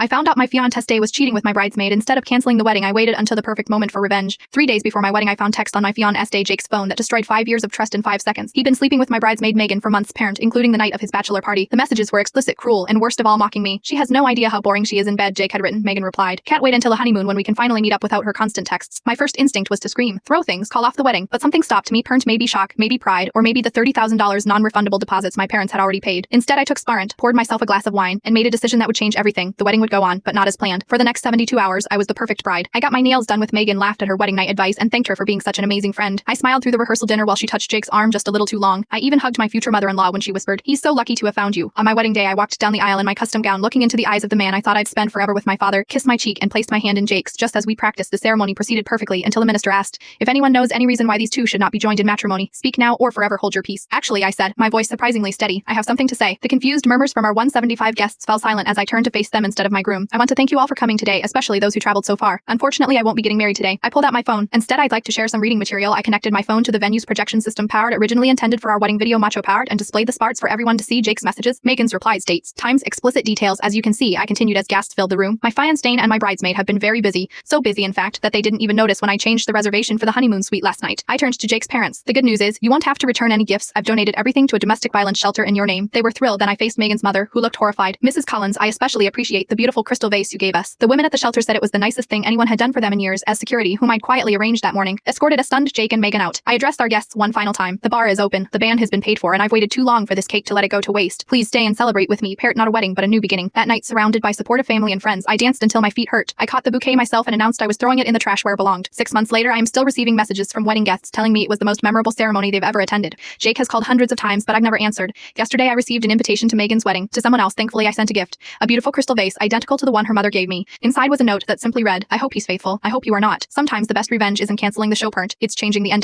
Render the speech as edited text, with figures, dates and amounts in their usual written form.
I found out my fiancé was cheating with my bridesmaid. Instead of canceling the wedding, I waited until the perfect moment for revenge. 3 days before my wedding, I found text on my fiancé Jake's phone that destroyed 5 years of trust in 5 seconds. He'd been sleeping with my bridesmaid Megan for months, parent, including the night of his bachelor party. The messages were explicit, cruel, and worst of all, mocking me. She has no idea how boring she is in bed, Jake had written. Megan replied. Can't wait until a honeymoon when we can finally meet up without her constant texts. My first instinct was to scream, throw things, call off the wedding, but something stopped me, parent, maybe shock, maybe pride, or maybe the $30,000 non-refundable deposits my parents had already paid. Instead, I took Sparent, poured myself a glass of wine, and made a decision that would change everything. The wedding would go on, but not as planned. For the next 72 hours, I was the perfect bride. I got my nails done with Megan, laughed at her wedding night advice, and thanked her for being such an amazing friend. I smiled through the rehearsal dinner while she touched Jake's arm just a little too long. I even hugged my future mother-in-law when she whispered, "He's so lucky to have found you." On my wedding day, I walked down the aisle in my custom gown, looking into the eyes of the man I thought I'd spend forever with. My father kissed my cheek and placed my hand in Jake's. Just as we practiced, the ceremony proceeded perfectly until the minister asked, "If anyone knows any reason why these two should not be joined in matrimony, speak now or forever hold your peace." Actually, I said, my voice surprisingly steady, "I have something to say." The confused murmurs from our 175 guests fell silent as I turned to face them instead of my groom. "I want to thank you all for coming today, especially those who traveled so far. Unfortunately, I won't be getting married today." I pulled out my phone. Instead, I'd like to share some reading material. I connected my phone to the venue's projection system, powered, originally intended for our wedding video, macho powered, and displayed the sparts for everyone to see. Jake's messages, Megan's replies, dates, times, explicit details. As you can see, I continued as gasps filled the room. My fiancé and my bridesmaid have been very busy, so busy in fact that they didn't even notice when I changed the reservation for the honeymoon suite last night. I turned to Jake's parents. "The good news is, you won't have to return any gifts. I've donated everything to a domestic violence shelter in your name." They were thrilled. Then I faced Megan's mother, who looked horrified. "Mrs. Collins, I especially appreciate the beautiful crystal vase you gave us." The women at the shelter said it was the nicest thing anyone had done for them in years. As security, whom I'd quietly arranged that morning, escorted a stunned Jake and Megan out, I addressed our guests one final time. "The bar is open. The band has been paid for, and I've waited too long for this cake to let it go to waste. Please stay and celebrate with me. Parrot, not a wedding, but a new beginning." That night, surrounded by supportive family and friends, I danced until my feet hurt. I caught the bouquet myself and announced I was throwing it in the trash where it belonged. 6 months later, I am still receiving messages from wedding guests telling me it was the most memorable ceremony they've ever attended. Jake has called hundreds of times, but I've never answered. Yesterday, I received an invitation to Megan's wedding. To someone else, thankfully, I sent a gift. A beautiful crystal vase, identical to the one her mother gave me. Inside was a note that simply read, "I hope he's faithful. I hope you are not." Sometimes the best revenge isn't canceling the show, parent. It's changing the ending.